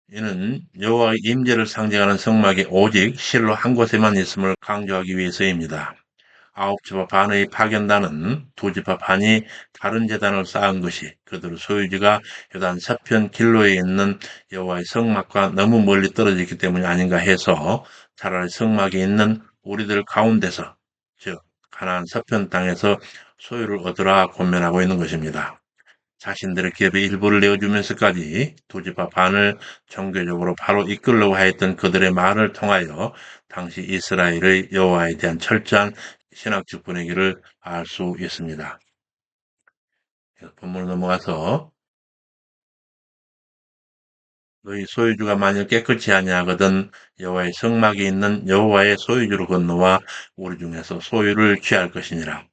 이는 여호와의 임재를 상징하는 성막이 오직 실로 한 곳에만 있음을 강조하기 위해서입니다. 아홉 지파 반의 파견단은 두 지파 반이 다른 제단을 쌓은 것이 그들 소유지가 요단 서편 길로에 있는 여호와의 성막과 너무 멀리 떨어져 있기 때문이 아닌가 해서 차라리 성막이 있는 우리들 가운데서 즉 가나안 서편 땅에서 소유를 얻으라 권면하고 있는 것입니다. 자신들의 기업의 일부를 내어주면서까지 두 지파 반을 종교적으로 바로 이끌려고 하였던 그들의 말을 통하여 당시 이스라엘의 여호와에 대한 철저한 신학적 분위기를 알 수 있습니다. 본문으로 넘어가서 너희 소유주가 만일 깨끗이 아니하거든 여호와의 성막이 있는 여호와의 소유주로 건너와 우리 중에서 소유를 취할 것이니라.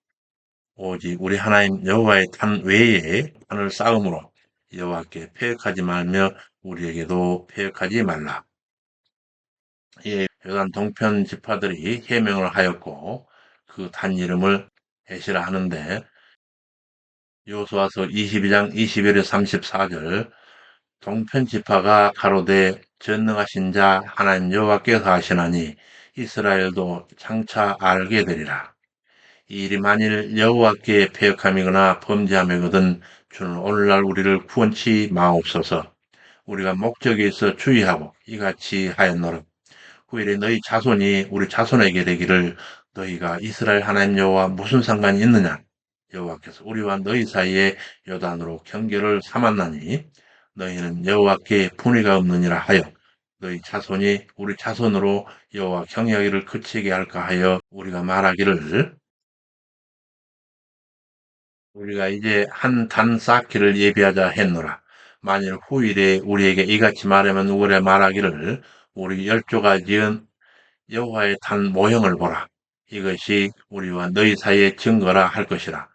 오직 우리 하나님 여호와의 탄 외에 탄을 쌓음으로 여호와께 패역하지 말며 우리에게도 패역하지 말라. 이에 요단 동편 지파들이 해명을 하였고 그 단 이름을 에시라 하는데 여호수아서 22장 21절 34절 동편 지파가 가로되 전능하신 자 하나님 여호와께서 하시나니 이스라엘도 장차 알게 되리라. 이 일이 만일 여호와께 패역함이거나 범죄함이거든 주는 오늘날 우리를 구원치 마옵소서. 우리가 목적에 있어 주의하고 이같이 하였노라. 후일에 너희 자손이 우리 자손에게 되기를 너희가 이스라엘 하나님 여호와 무슨 상관이 있느냐. 여호와께서 우리와 너희 사이에 요단으로 경계를 삼았나니 너희는 여호와께 분의가 없느니라 하여 너희 자손이 우리 자손으로 여호와 경외하기를 그치게 할까 하여 우리가 말하기를 우리가 이제 한 단 쌓기를 예비하자 했노라. 만일 후일에 우리에게 이같이 말하면 우리가 말하기를 우리 열조가 지은 여호와의 단 모형을 보라. 이것이 우리와 너희 사이의 증거라 할 것이라.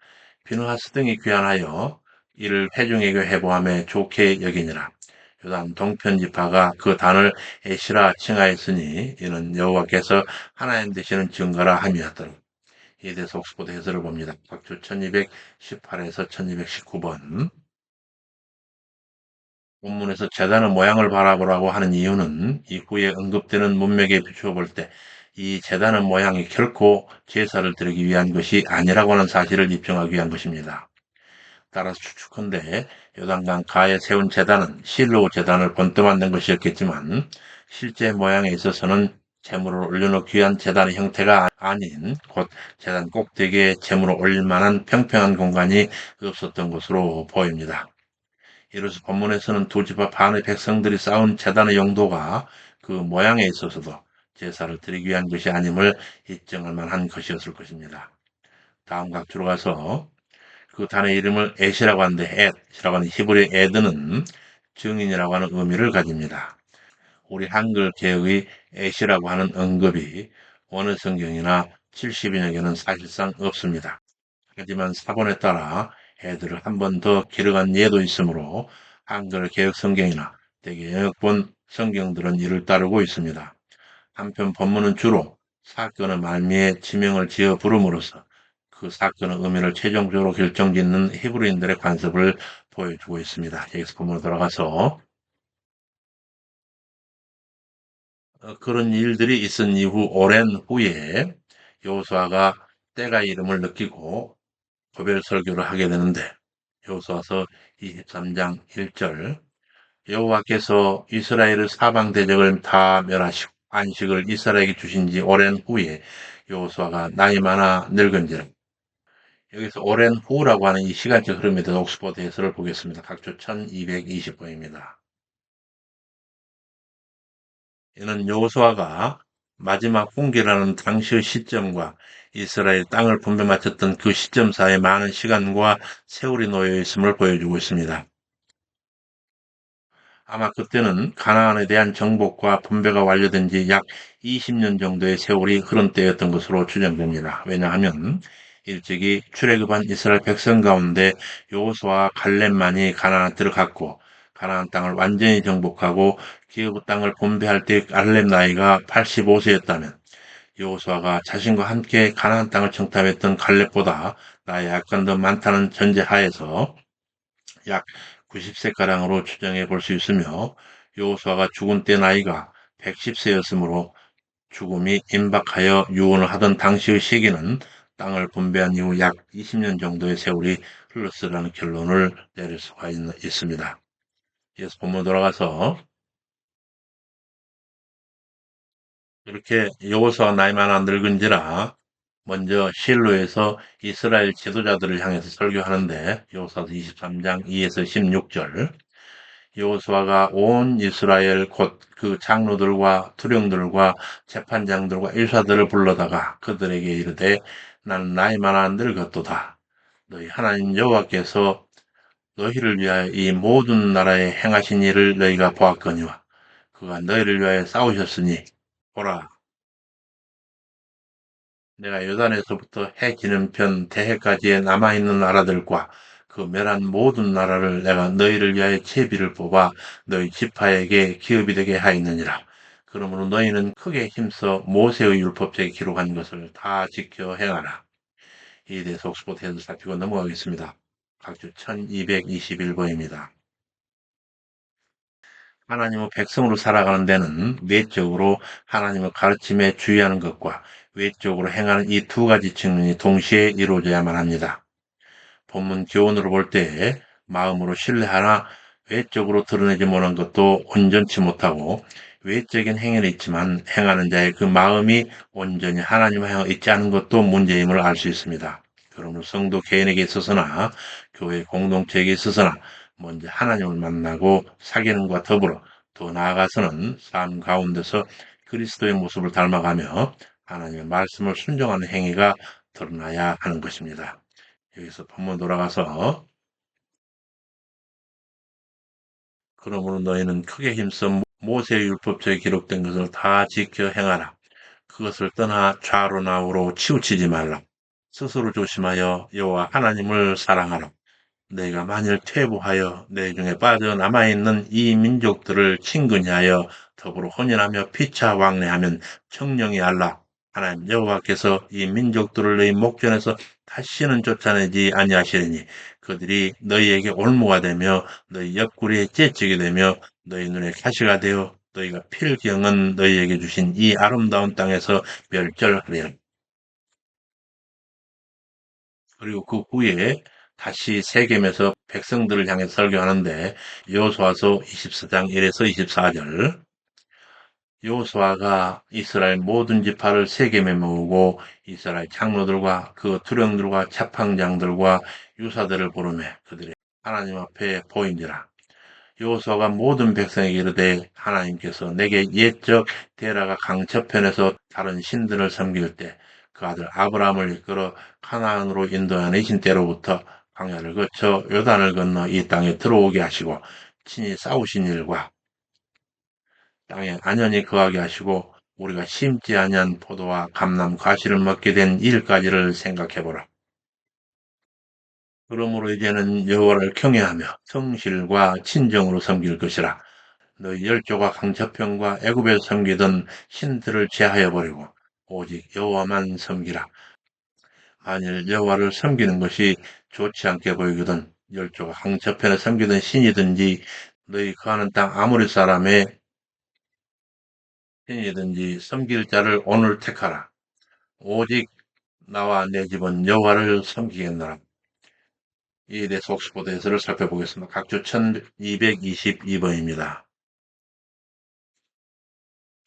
비누하스 등이 귀환하여 이를 회중에게 회보함에 좋게 여기니라. 요단 동편 지파가 그 단을 에시라 칭하였으니 이는 여호와께서 하나님 되시는 증거라 함이었더라. 이에 대해서 옥스퍼드 해설을 봅니다. 각주 1218에서 1219번. 본문에서 재단의 모양을 바라보라고 하는 이유는 이후에 언급되는 문맥에 비추어 볼 때 이 재단의 모양이 결코 제사를 드리기 위한 것이 아니라고 하는 사실을 입증하기 위한 것입니다. 따라서 추측컨대 요단강 가에 세운 제단은 실로 제단을 본떠 만든 것이었겠지만 실제 모양에 있어서는 재물을 올려놓기 위한 제단의 형태가 아닌 곧 제단 꼭대기에 재물을 올릴 만한 평평한 공간이 없었던 것으로 보입니다. 이로써 본문에서는 두 지파 반의 백성들이 쌓은 제단의 용도가 그 모양에 있어서도 제사를 드리기 위한 것이 아님을 입증할 만한 것이었을 것입니다. 다음 각주로 가서 그 단의 이름을 엣이라고 하는데 엣이라고 하는 히브리 에드는 증인이라고 하는 의미를 가집니다. 우리 한글 개혁의 엣이라고 하는 언급이 원어 성경이나 70인여 개는 사실상 없습니다. 하지만 사본에 따라 에드를 한 번 더 기록한 예도 있으므로 한글 개혁 성경이나 대개 영역본 성경들은 이를 따르고 있습니다. 한편 본문은 주로 사건의 말미에 지명을 지어 부름으로써 그 사건의 의미를 최종적으로 결정짓는 히브리인들의 관습을 보여주고 있습니다. 여기서 본문으로 돌아가서 그런 일들이 있은 이후 오랜 후에 여호수아가 때가 이름을 느끼고 고별 설교를 하게 되는데 여호수아서 23장 1절 여호와께서 이스라엘의 사방 대적을 다 멸하시고 안식을 이스라엘에게 주신 지 오랜 후에 여호수아가 나이 많아 늙은지라. 여기서 오랜 후라고 하는 이 시간적 흐름에 대해서 옥스퍼드 해설을 보겠습니다. 각조 1220번입니다. 이는 여호수아가 마지막 훈계라는 당시의 시점과 이스라엘 땅을 분배 마쳤던 그 시점 사이에 많은 시간과 세월이 놓여 있음을 보여주고 있습니다. 아마 그때는 가나안에 대한 정복과 분배가 완료된 지 약 20년 정도의 세월이 흐른 때였던 것으로 추정됩니다. 왜냐하면 일찍이 출애굽한 이스라엘 백성 가운데 여호수아와 갈렙만이 가나안 들어갔고 가나안 땅을 완전히 정복하고 기업 땅을 분배할 때 갈렙 나이가 85세였다면 여호수아가 자신과 함께 가나안 땅을 정탐했던 갈렙보다 나이가 약간 더 많다는 전제하에서 약 90세가량으로 추정해 볼 수 있으며 여호수아가 죽은 때 나이가 110세였으므로 죽음이 임박하여 유언을 하던 당시의 시기는 땅을 분배한 이후 약 20년 정도의 세월이 흘렀으라는 결론을 내릴 수가 있습니다. 이어서 본문 돌아가서 이렇게 여호수아 나이 많아 늙은지라 먼저 실로에서 이스라엘 지도자들을 향해서 설교하는데 여호수아서 23장 2에서 16절 여호수아가 온 이스라엘 곧 그 장로들과 투령들과 재판장들과 일사들을 불러다가 그들에게 이르되 나는 나이 많아 늙었도다. 너희 하나님 여호와께서 너희를 위하여 이 모든 나라에 행하신 일을 너희가 보았거니와 그가 너희를 위하여 싸우셨으니 보라 내가 요단에서부터 해 지는 편 대해까지의 남아있는 나라들과 그 멸한 모든 나라를 내가 너희를 위하여 제비를 뽑아 너희 지파에게 기업이 되게 하였느니라. 그러므로 너희는 크게 힘써 모세의 율법책에 기록한 것을 다 지켜 행하라. 이에 대해서 옥스퍼드에서 살피고 넘어가겠습니다. 각주 1221번입니다. 하나님의 백성으로 살아가는 데는 내적으로 하나님의 가르침에 주의하는 것과 외적으로 행하는 이 두 가지 측면이 동시에 이루어져야만 합니다. 본문 교훈으로 볼 때 마음으로 신뢰하나 외적으로 드러내지 못한 것도 온전치 못하고 외적인 행위는 있지만 행하는 자의 그 마음이 온전히 하나님을 향해 있지 않은 것도 문제임을 알 수 있습니다. 그러므로 성도 개인에게 있어서나 교회 공동체에게 있어서나 먼저 하나님을 만나고 사귀는 것과 더불어 더 나아가서는 삶 가운데서 그리스도의 모습을 닮아가며 하나님의 말씀을 순종하는 행위가 드러나야 하는 것입니다. 여기서 본문 돌아가서 그러므로 너희는 크게 힘써 모세의 율법책에 기록된 것을 다 지켜 행하라. 그것을 떠나 좌로나 우로 치우치지 말라. 스스로 조심하여 여호와 하나님을 사랑하라. 내가 만일 퇴보하여 내 중에 빠져남아있는 이 민족들을 친근히 하여 더불어 혼인하며 피차 왕래하면 청령이 알라 하나님 여호와께서 이 민족들을 너희 목전에서 다시는 쫓아내지 아니하시리니 그들이 너희에게 올무가 되며 너희 옆구리에 채찍이 되며 너희 눈에 가시가 되어 너희가 필경은 너희에게 주신 이 아름다운 땅에서 멸절하리라. 그리고 그 후에 다시 세겜에서 백성들을 향해 설교하는데 여호수아서 24장 1에서 24절 여호수아가 이스라엘 모든 지파를 세겜에 모으고 이스라엘 장로들과 그 두령들과 차팡장들과 유사들을 부르매 그들이 하나님 앞에 보인지라. 여호수아가 모든 백성에게 이르되 하나님께서 내게 옛적 데라가 강저편에서 다른 신들을 섬길 때 그 아들 아브라함을 이끌어 가나안으로 인도하내신 때로부터 광야를 거쳐 요단을 건너 이 땅에 들어오게 하시고 친히 싸우신 일과 땅에 안연히 거하게 하시고 우리가 심지 아니한 포도와 감람 과실을 먹게 된 일까지를 생각해 보라. 그러므로 이제는 여호와를 경외하며 성실과 친정으로 섬길 것이라. 너희 열조가 강처편과 애굽에서 섬기던 신들을 제하여 버리고 오직 여호와만 섬기라. 만일 여호와를 섬기는 것이 좋지 않게 보이거든 열조가 강처편에 섬기던 신이든지 너희 거하는 땅 아모리 사람의 신이든지 섬길 자를 오늘 택하라. 오직 나와 내 집은 여호와를 섬기겠노라. 이에 대해서 옥스포드 해설을 살펴보겠습니다. 각주 1222번입니다.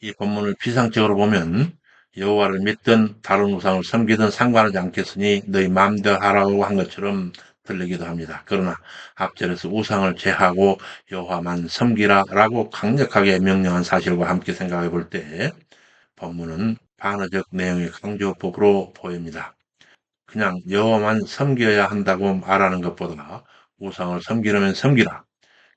이 본문을 비상적으로 보면 여호와를 믿든 다른 우상을 섬기든 상관하지 않겠으니 너희 마음대로 하라고 한 것처럼 들리기도 합니다. 그러나 앞절에서 우상을 제하고 여호와만 섬기라라고 강력하게 명령한 사실과 함께 생각해 볼 때 본문은 반어적 내용의 강조법으로 보입니다. 그냥 여호와만 섬겨야 한다고 말하는 것보다 우상을 섬기려면 섬기라.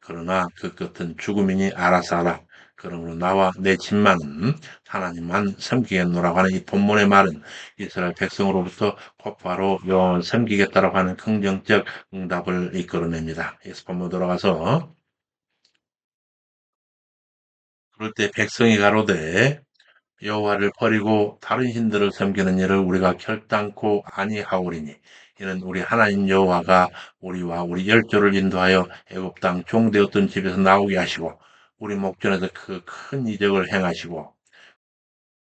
그러나 그 끝은 죽음이니 알아서 하라. 그러므로 나와 내 집만은 하나님만 섬기겠노라고 하는 이 본문의 말은 이스라엘 백성으로부터 곧바로 여호와를 섬기겠다라고 하는 긍정적 응답을 이끌어냅니다. 예수 본문 돌아가서 그럴 때 백성이 가로되 여호와를 버리고 다른 신들을 섬기는 일을 우리가 결단코 아니하오리니 이는 우리 하나님 여호와가 우리와 우리 열조를 인도하여 애굽 땅 종되었던 집에서 나오게 하시고 우리 목전에서 그 큰 이적을 행하시고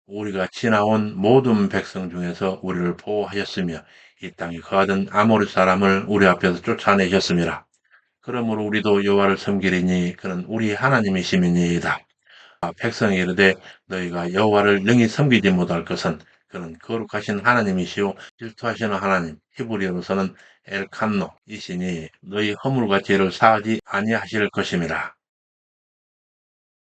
우리가 지나온 모든 백성 중에서 우리를 보호하셨으며 이 땅에 거하던 아모리 사람을 우리 앞에서 쫓아내셨습니다. 그러므로 우리도 여호와를 섬기리니 그는 우리 하나님이심이니이다. 백성이 이르되 너희가 여호와를 능히 섬기지 못할 것은 그는 거룩하신 하나님이시요 질투하시는 하나님 히브리어로서는 엘칸노 이시니 너희 허물과 죄를 사하지 아니하실 것임이라.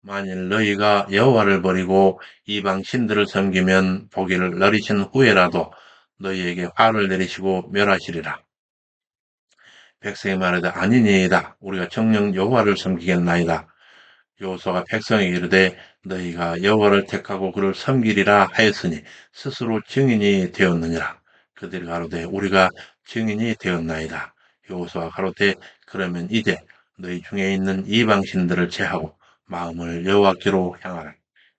만일 너희가 여호와를 버리고 이방 신들을 섬기면 보기를 너리신 후에라도 너희에게 화를 내리시고 멸하시리라. 백성이 말하되 아니니이다. 우리가 정녕 여호와를 섬기겠나이다. 여호수아가 백성에게 이르되 너희가 여호와를 택하고 그를 섬기리라 하였으니 스스로 증인이 되었느니라. 그들이 가로되 우리가 증인이 되었나이다. 여호수아가 가로되 그러면 이제 너희 중에 있는 이방 신들을 제하고 마음을 여호와께로 향하라.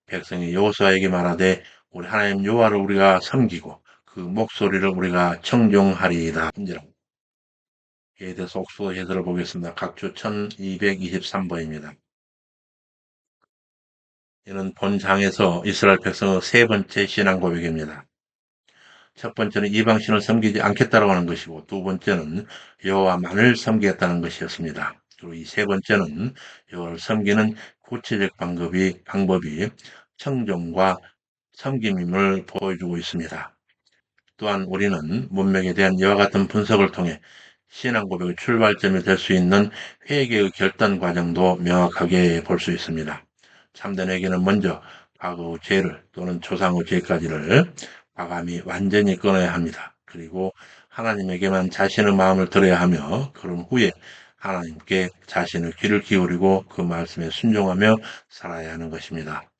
백성이 여호수아에게 말하되 우리 하나님 여호와를 우리가 섬기고 그 목소리를 우리가 청종하리이다. 인지라. 이에 대해서 옥수도 해설을 보겠습니다. 각주 1223번입니다. 이는 본장에서 이스라엘 백성의 세 번째 신앙 고백입니다. 첫 번째는 이방신을 섬기지 않겠다고 하는 것이고 두 번째는 여호와만을 섬기겠다는 것이었습니다. 그리고 이 세 번째는 여호와를 섬기는 구체적 방법이 청종과 섬김임을 보여주고 있습니다. 또한 우리는 문명에 대한 이와 같은 분석을 통해 신앙 고백의 출발점이 될 수 있는 회개의 결단 과정도 명확하게 볼 수 있습니다. 참된 회개는 먼저 과거의 죄를 또는 조상의 죄까지를 과감히 완전히 끊어야 합니다. 그리고 하나님에게만 자신의 마음을 들어야 하며 그런 후에 하나님께 자신의 귀를 기울이고 그 말씀에 순종하며 살아야 하는 것입니다.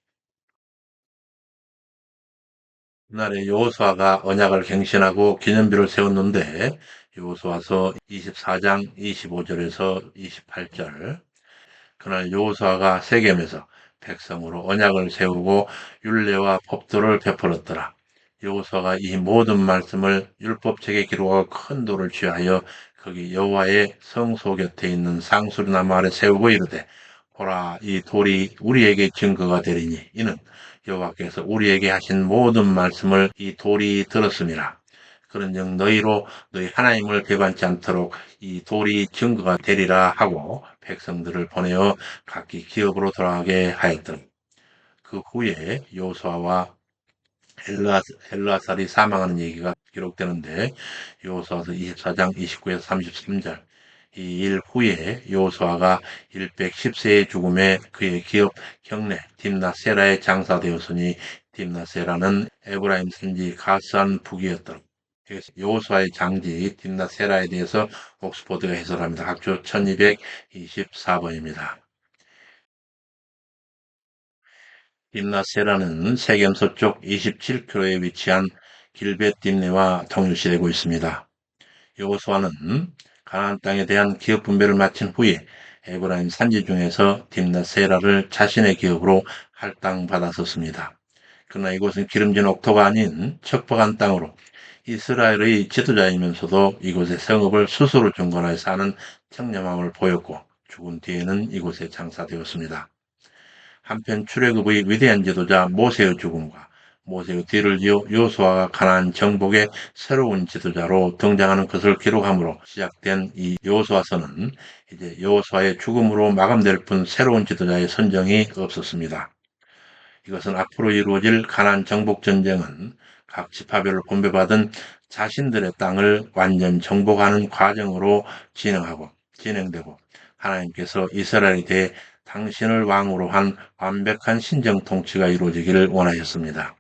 그날에 여호수아가 언약을 갱신하고 기념비를 세웠는데 여호수아서 24장 25절에서 28절 그날 여호수아가 세겜에서 백성으로 언약을 세우고 율례와 법도를 베풀었더라. 여호수아가 이 모든 말씀을 율법책에 기록하고 큰 돌을 취하여 거기 여호와의 성소 곁에 있는 상수리나무 아래 세우고 이르되 보라 이 돌이 우리에게 증거가 되리니 이는 여호와께서 우리에게 하신 모든 말씀을 이 돌이 들었음이라. 그런즉 너희로 너희 하나님을 배반치 않도록 이 돌이 증거가 되리라 하고 백성들을 보내어 각기 기업으로 돌아가게 하였더라. 그 후에 여호수아와 엘르아살이 사망하는 얘기가 기록되는데 여호수아서 24장 29에서 33절 이 일 후에 여호수아가 110세의 죽음에 그의 기업 형내 딥나세라에 장사되었으니 딥나세라는 에브라임 산지 가스안 북이었더라. 여호수아의 장지 딥나세라에 대해서 옥스포드가 해설합니다. 학조 1224번입니다. 딥나세라는 세겜 서쪽 27km에 위치한 길벳 딥네와 동일시되고 있습니다. 여호수아는 가나안 땅에 대한 기업 분배를 마친 후에 에브라임 산지 중에서 딥나세라를 자신의 기업으로 할당받았었습니다. 그러나 이곳은 기름진 옥토가 아닌 척박한 땅으로 이스라엘의 지도자이면서도 이곳의 성읍을 스스로 중건하여 사는 청렴함을 보였고 죽은 뒤에는 이곳에 장사되었습니다. 한편 출애굽의 위대한 지도자 모세의 죽음과 모세의 뒤를 이어 여호수아가 가나안 정복의 새로운 지도자로 등장하는 것을 기록함으로 시작된 이 여호수아서는 이제 여호수아의 죽음으로 마감될 뿐 새로운 지도자의 선정이 없었습니다. 이것은 앞으로 이루어질 가나안 정복 전쟁은 각 지파별로 분배받은 자신들의 땅을 완전 정복하는 과정으로 진행되고 하나님께서 이스라엘에 대해 당신을 왕으로 한 완벽한 신정 통치가 이루어지기를 원하셨습니다.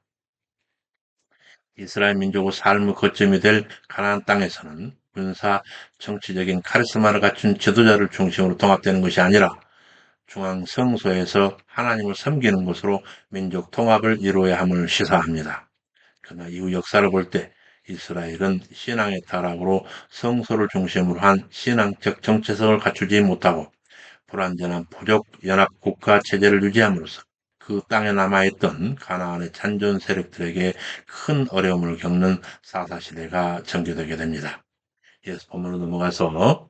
이스라엘 민족의 삶의 거점이 될 가나안 땅에서는 군사, 정치적인 카리스마를 갖춘 지도자를 중심으로 통합되는 것이 아니라 중앙 성소에서 하나님을 섬기는 것으로 민족 통합을 이루어야 함을 시사합니다. 그러나 이후 역사를 볼 때 이스라엘은 신앙의 타락으로 성소를 중심으로 한 신앙적 정체성을 갖추지 못하고 불완전한 부족 연합 국가 체제를 유지함으로써 그 땅에 남아있던 가나안의 잔존 세력들에게 큰 어려움을 겪는 사사시대가 전개되게 됩니다. 예수 본문으로 넘어가서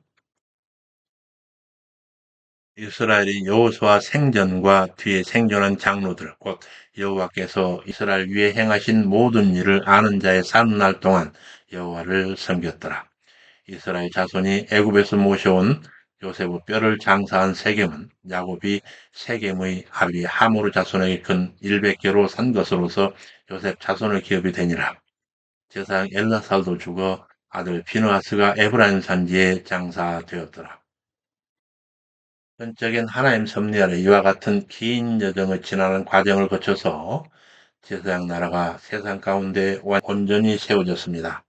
이스라엘이 여호수아 생전과 뒤에 생존한 장로들 곧 여호와께서 이스라엘 위에 행하신 모든 일을 아는 자의 사는 날 동안 여호와를 섬겼더라. 이스라엘 자손이 애굽에서 모셔온 요셉의 뼈를 장사한 세겜은 야곱이 세겜의 아비 하모르 자손에게 근 100개로 산 것으로서 요셉 자손의 기업이 되니라. 제사장 엘라살도 죽어 아들 비느하스가 에브라임 산지에 장사되었더라. 전적인 하나님 섭리 아래 이와 같은 긴 여정을 지나는 과정을 거쳐서 제사장 나라가 세상 가운데 온전히 세워졌습니다.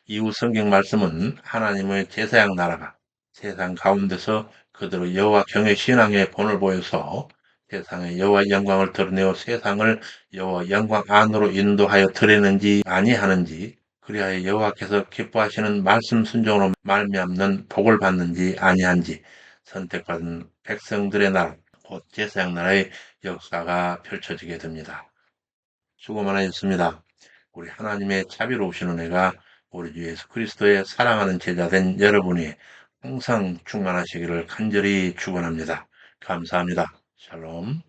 이후 성경 말씀은 하나님의 제사장 나라가 세상 가운데서 그대로 여호와 경외 신앙의 본을 보여서 세상의 여호와 영광을 드러내어 세상을 여호와 영광 안으로 인도하여 드리는지 아니하는지 그리하여 여호와께서 기뻐하시는 말씀 순종으로 말미암는 복을 받는지 아니한지 선택받은 백성들의 나라 곧 제사장 나라의 역사가 펼쳐지게 됩니다. 수고 많으셨습니다. 우리 하나님의 자비로우신 은혜가 우리 주 예수 그리스도의 사랑하는 제자된 여러분이 항상 충만하시기를 간절히 축원합니다. 감사합니다. 샬롬.